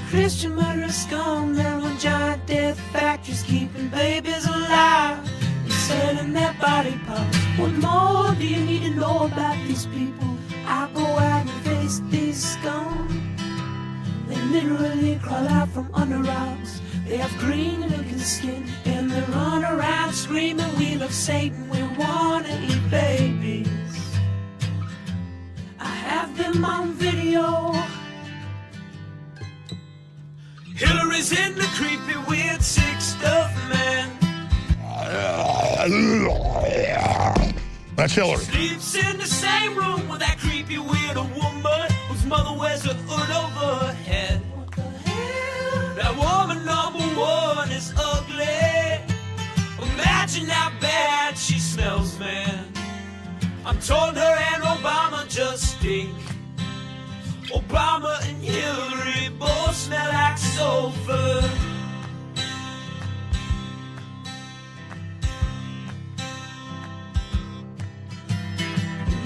Christian murderers scum. They're on giant death factories keeping babies alive and selling their body parts. What more do you need to know about these people? I go out and face these scum. They literally crawl out from under rocks. They have green looking skin and they run around screaming, we love Satan, we wanna eat babies. I have them on video. Hillary's in the creepy weird sick stuff, man. That's Hillary. Sleeps in the same room with that creepy weird woman whose mother wears a hood over her head. What the hell? That woman number one is ugly. Imagine how bad she smells, man. I'm told her and Obama just stink. Obama and Hillary both smell like sulfur.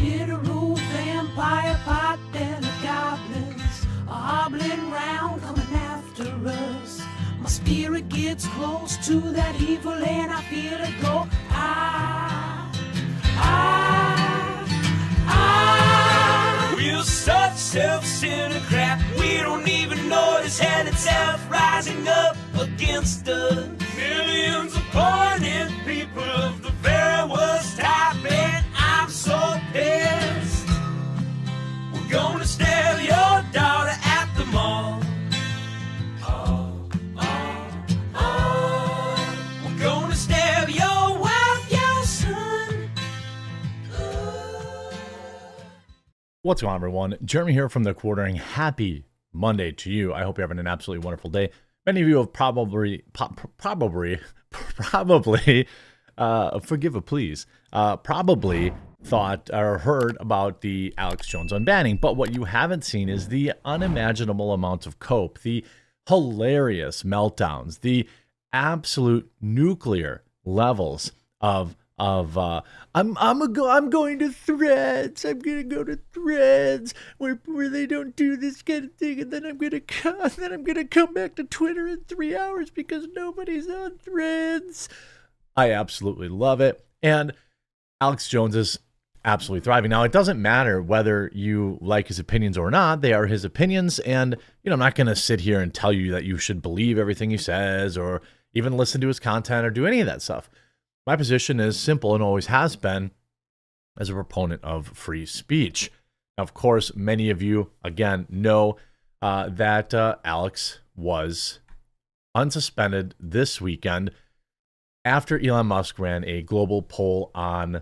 Literal vampire pot and the goblins are hobbling round coming after us. My spirit gets close to that evil and I feel it go. We're such self-centered crap. We don't even notice hell itself rising up against us. Millions of pointed people of the very worst type, and I'm so pissed. We're gonna steal your daughter at the mall. We're gonna steal your wife, your son. What's going on, everyone? Jeremy here from The Quartering. Happy Monday to you. I hope you're having an absolutely wonderful day. Many of you have probably, forgive a please, probably thought or heard about the Alex Jones unbanning, but what you haven't seen is the unimaginable amounts of cope, the hilarious meltdowns, the absolute nuclear levels of I'm going to Threads. I'm gonna go to Threads where they don't do this kind of thing, and then I'm gonna come back to Twitter in 3 hours because nobody's on Threads. I absolutely love it, and Alex Jones is absolutely thriving. Now, it doesn't matter whether you like his opinions or not; they are his opinions, and I'm not gonna sit here and tell you that you should believe everything he says or even listen to his content or do any of that stuff. My position is simple and always has been as a proponent of free speech. Now, of course, many of you, again, know that Alex was unsuspended this weekend after Elon Musk ran a global poll on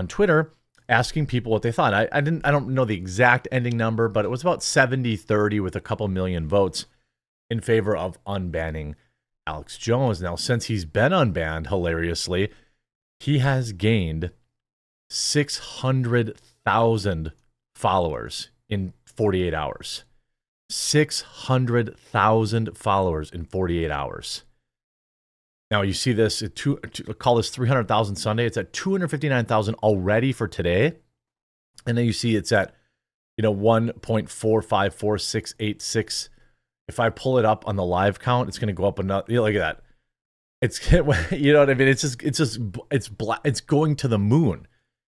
Twitter asking people what they thought. I don't know the exact ending number, but it was about 70-30 with a couple million votes in favor of unbanning Alex Jones. Now, since he's been unbanned, hilariously, he has gained 600,000 followers in 48 hours. 600,000 followers in 48 hours. Now, you see this, call this 300,000 Sunday. It's at 259,000 already for today. And then you see it's at 1.454686. If I pull it up on the live count, it's going to go up another. Look at that. It's, you know what I mean? It's going to the moon.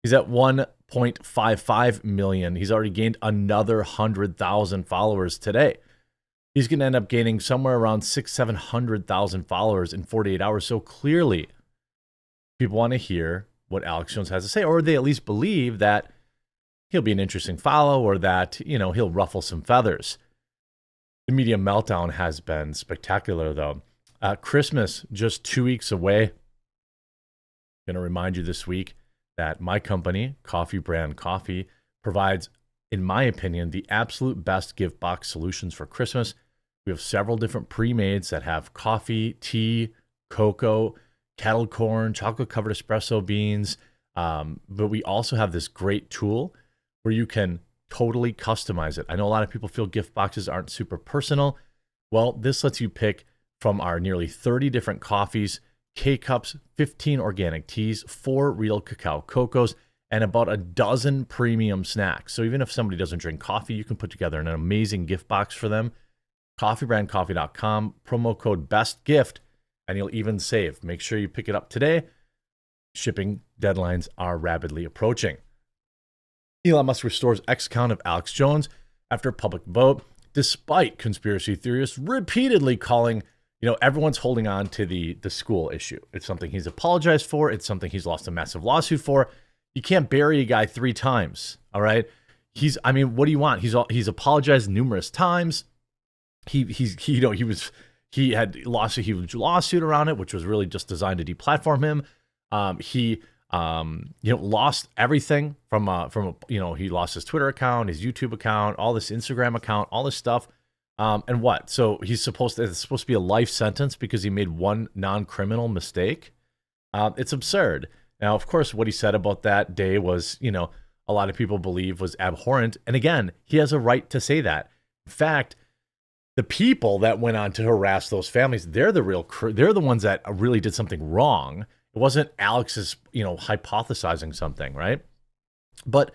He's at 1.55 million. He's already gained another 100,000 followers today. He's going to end up gaining somewhere around 700,000 followers in 48 hours. So clearly, people want to hear what Alex Jones has to say, or they at least believe that he'll be an interesting follow, or that he'll ruffle some feathers. The media meltdown has been spectacular, though. Christmas, just 2 weeks away. I'm going to remind you this week that my company, Coffee Brand Coffee, provides, in my opinion, the absolute best gift box solutions for Christmas. We have several different pre-mades that have coffee, tea, cocoa, kettle corn, chocolate-covered espresso beans. But we also have this great tool where you can totally customize it. I know a lot of people feel gift boxes aren't super personal. Well, this lets you pick from our nearly 30 different coffees, K-Cups, 15 organic teas, 4 real cacao cocos, and about a dozen premium snacks. So even if somebody doesn't drink coffee, you can put together an amazing gift box for them. coffeebrandcoffee.com, promo code BESTGIFT, and you'll even save. Make sure you pick it up today. Shipping deadlines are rapidly approaching. Elon Musk restores X account of Alex Jones after public vote, despite conspiracy theorists repeatedly calling, everyone's holding on to the school issue. It's something he's apologized for. It's something he's lost a massive lawsuit for. You can't bury a guy 3 times, all right? What do you want? He's apologized numerous times. He had lost a huge lawsuit around it, which was really just designed to deplatform him. He lost everything from he lost his Twitter account, his YouTube account, all this Instagram account, all this stuff. And what? So it's supposed to be a life sentence because he made one non-criminal mistake. It's absurd. Now, of course, what he said about that day was, a lot of people believe was abhorrent. And again, he has a right to say that. In fact, the people that went on to harass those families, they're the ones that really did something wrong. It wasn't Alex's, hypothesizing something, right? But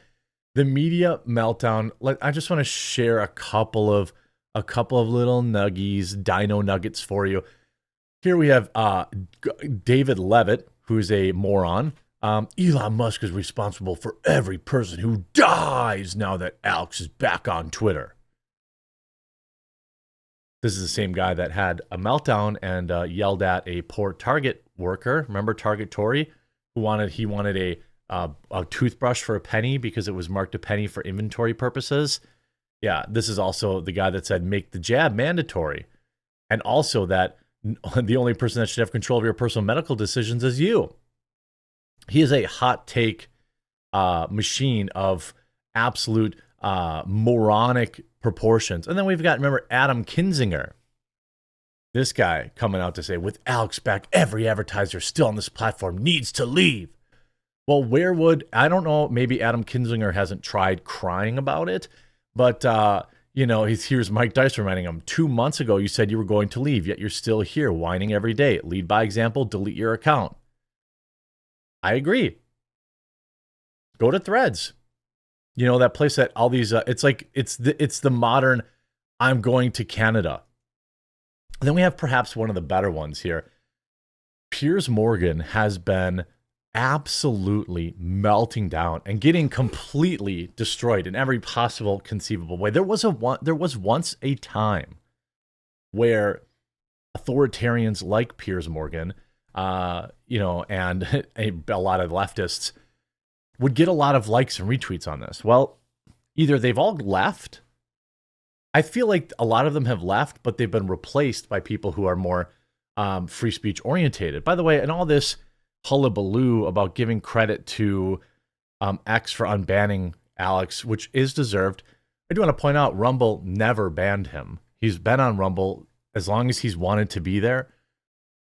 the media meltdown, I just want to share a couple of little nuggies, dino nuggets for you. Here we have David Levitt, who's a moron. Elon Musk is responsible for every person who dies now that Alex is back on Twitter. This is the same guy that had a meltdown and yelled at a poor Target worker. Remember Target Tory, who wanted a toothbrush for a penny because it was marked a penny for inventory purposes. Yeah, this is also the guy that said make the jab mandatory, and also that the only person that should have control of your personal medical decisions is you. He is a hot take machine of absolute moronic proportions. And then we've got, remember, Adam Kinzinger. This guy coming out to say, with Alex back, every advertiser still on this platform needs to leave. Well, I don't know, maybe Adam Kinzinger hasn't tried crying about it, but, here's Mike Dice reminding him, 2 months ago, you said you were going to leave, yet you're still here whining every day. Lead by example, delete your account. I agree. Go to Threads. That place that all these, it's the modern, I'm going to Canada. And then we have perhaps one of the better ones here. Piers Morgan has been absolutely melting down and getting completely destroyed in every possible conceivable way. There was once a time where authoritarians like Piers Morgan, and a lot of leftists would get a lot of likes and retweets on this. Well, either they've all left. I feel like a lot of them have left, but they've been replaced by people who are more free speech orientated. By the way, and all this hullabaloo about giving credit to X for unbanning Alex, which is deserved, I do want to point out Rumble never banned him. He's been on Rumble as long as he's wanted to be there.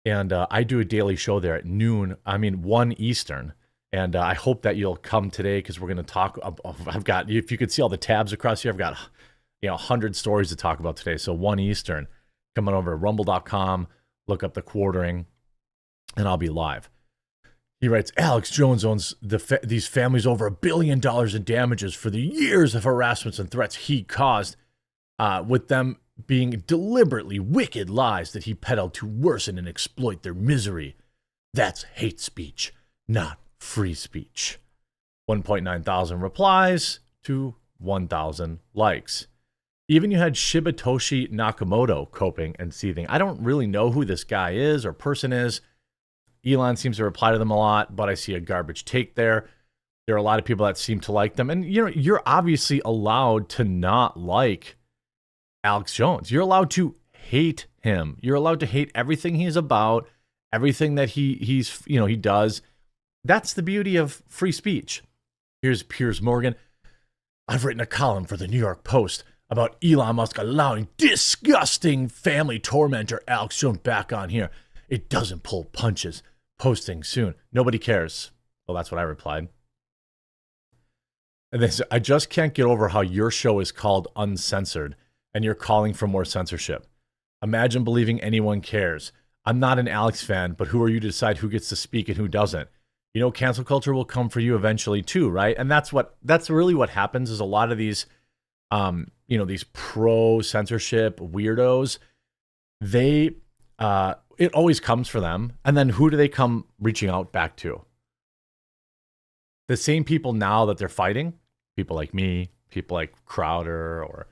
And I do a daily show there at 1 Eastern. And I hope that you'll come today because we're going to talk. I've got, if you could see all the tabs across here, I've got 100 stories to talk about today. So 1 Eastern, come on over to rumble.com, look up the quartering, and I'll be live. He writes, Alex Jones owns these families over $1 billion in damages for the years of harassments and threats he caused, with them being deliberately wicked lies that he peddled to worsen and exploit their misery. That's hate speech, not free speech. 1.9 thousand replies to 1,000 likes. Even you had Shibatoshi Nakamoto coping and seething. I don't really know who this guy is or person is. Elon seems to reply to them a lot, but I see a garbage take there. There are a lot of people that seem to like them. And you're obviously allowed to not like Alex Jones. You're allowed to hate him. You're allowed to hate everything he's about, everything that he does. That's the beauty of free speech. Here's Piers Morgan. I've written a column for the New York Post about Elon Musk allowing disgusting family tormentor Alex Jones back on here. It doesn't pull punches. Posting soon. Nobody cares. Well, that's what I replied. And they said, I just can't get over how your show is called Uncensored and you're calling for more censorship. Imagine believing anyone cares. I'm not an Alex fan, but who are you to decide who gets to speak and who doesn't? Cancel culture will come for you eventually too, right? And that's really what happens is a lot of these these pro censorship weirdos, they it always comes for them. And then who do they come reaching out back to? The same people now that they're fighting, people like me, people like Crowder or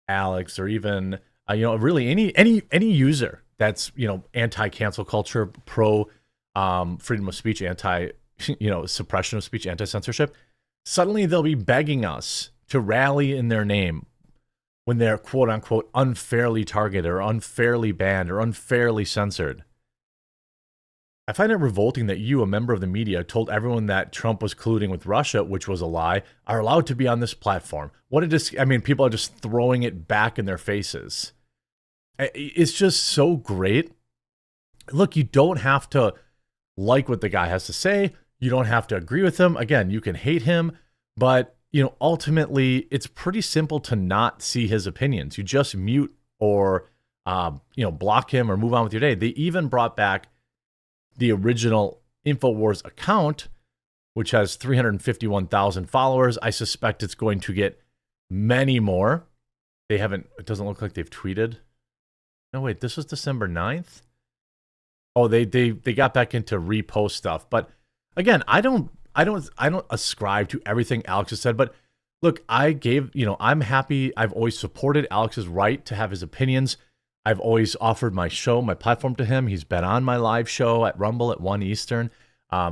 Alex, or even really any user that's anti-cancel culture, pro freedom of speech, anti suppression of speech, anti-censorship. Suddenly they'll be begging us to rally in their name when they're quote unquote unfairly targeted or unfairly banned or unfairly censored. I find it revolting that you, a member of the media, told everyone that Trump was colluding with Russia, which was a lie, are allowed to be on this platform. People are just throwing it back in their faces. It's just so great. Look, you don't have to like what the guy has to say. You don't have to agree with him. Again, you can hate him, but ultimately it's pretty simple to not see his opinions. You just mute or block him or move on with your day. They even brought back the original InfoWars account, which has 351,000 followers. I suspect it's going to get many more. It doesn't look like they've tweeted. No, wait, this was December 9th. Oh, they got back into repost stuff. But again, I don't ascribe to everything Alex has said, but look, I'm happy. I've always supported Alex's right to have his opinions. I've always offered my platform to him. He's been on my live show at Rumble at 1 Eastern.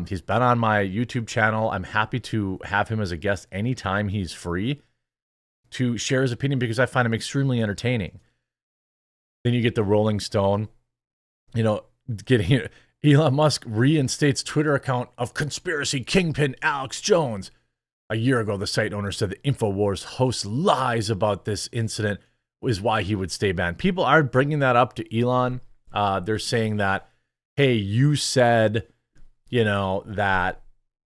He's been on my YouTube channel. I'm happy to have him as a guest anytime he's free to share his opinion because I find him extremely entertaining. Then you get the Rolling Stone, getting Elon Musk reinstates Twitter account of conspiracy kingpin Alex Jones. A year ago, the site owner said the InfoWars host lies about this incident is why he would stay banned. People are bringing that up to Elon. They're saying that, hey, you said, that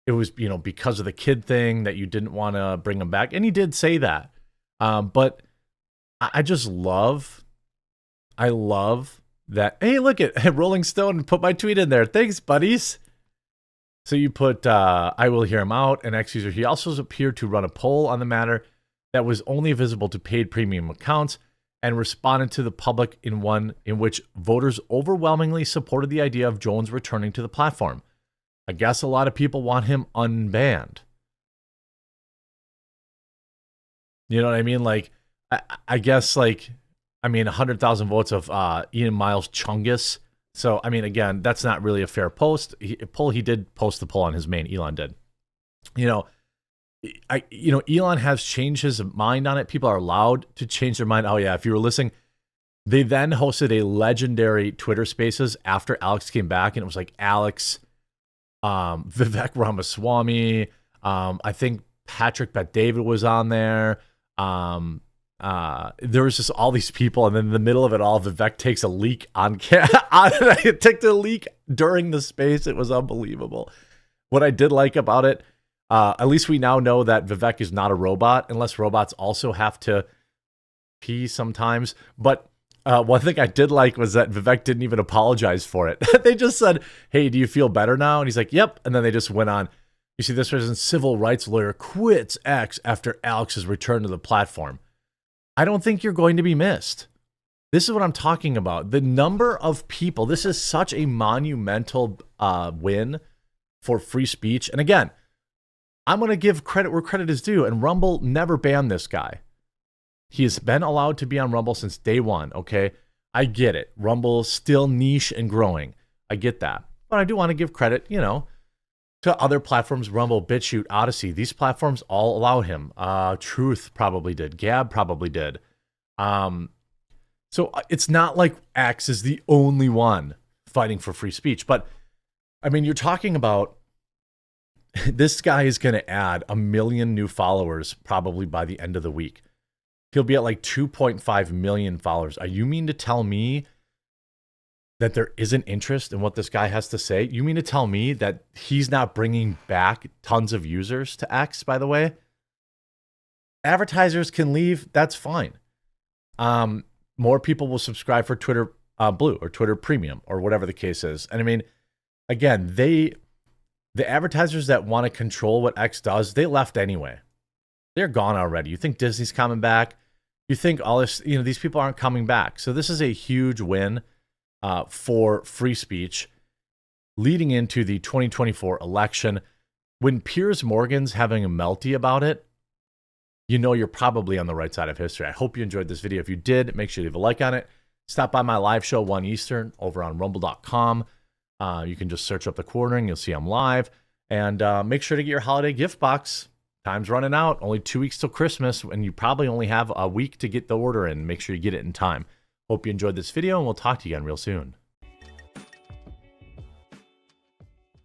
it was, because of the kid thing that you didn't want to bring him back. And he did say that. But I love that. Hey, look at Rolling Stone put my tweet in there. Thanks, buddies. So you put, I will hear him out, an ex-user. He also appeared to run a poll on the matter that was only visible to paid premium accounts and responded to the public in one in which voters overwhelmingly supported the idea of Jones returning to the platform. I guess a lot of people want him unbanned. You know what I mean? Like, I guess, 100,000 votes of Ian Miles Chungus. So, again, that's not really a fair post. He did post the poll on his main. Elon did. Elon has changed his mind on it. People are allowed to change their mind. Oh yeah, if you were listening, they then hosted a legendary Twitter Spaces after Alex came back, and it was like Alex, Vivek Ramaswamy, I think Patrick Bet-David was on there. There was just all these people, and then in the middle of it all, Vivek takes a leak on it took the leak during the space. It was unbelievable. What I did like about it, at least we now know that Vivek is not a robot, unless robots also have to pee sometimes. But one thing I did like was that Vivek didn't even apologize for it. They just said, hey, do you feel better now? And he's like, yep. And then they just went on. You see, this person's civil rights lawyer quits X after Alex's return to the platform. I don't think you're going to be missed. This is what I'm talking about. The number of people, this is such a monumental win for free speech. And again, I'm going to give credit where credit is due. And Rumble never banned this guy. He has been allowed to be on Rumble since day one, okay? I get it. Rumble's still niche and growing. I get that. But I do want to give credit, to other platforms, Rumble, BitChute, Odyssey. These platforms all allow him. Truth probably did. Gab probably did. So it's not like X is the only one fighting for free speech. But, you're talking about this guy is going to add 1 million new followers probably by the end of the week. He'll be at like 2.5 million followers. Are you mean to tell me that there isn't interest in what this guy has to say? You mean to tell me that he's not bringing back tons of users to X, by the way? Advertisers can leave. That's fine. More people will subscribe for Twitter Blue or Twitter Premium or whatever the case is. And again, the advertisers that want to control what X does, they left anyway. They're gone already. You think Disney's coming back? You think all this, these people aren't coming back. So this is a huge win for free speech leading into the 2024 election. When Piers Morgan's having a melty about it, you're probably on the right side of history. I hope you enjoyed this video. If you did, make sure you leave a like on it. Stop by my live show 1 Eastern over on rumble.com. You can just search up The Quartering. You'll see I'm live. And make sure to get your holiday gift box. Time's running out. Only 2 weeks till Christmas, and you probably only have a week to get the order in. Make sure you get it in time. Hope you enjoyed this video, and we'll talk to you again real soon.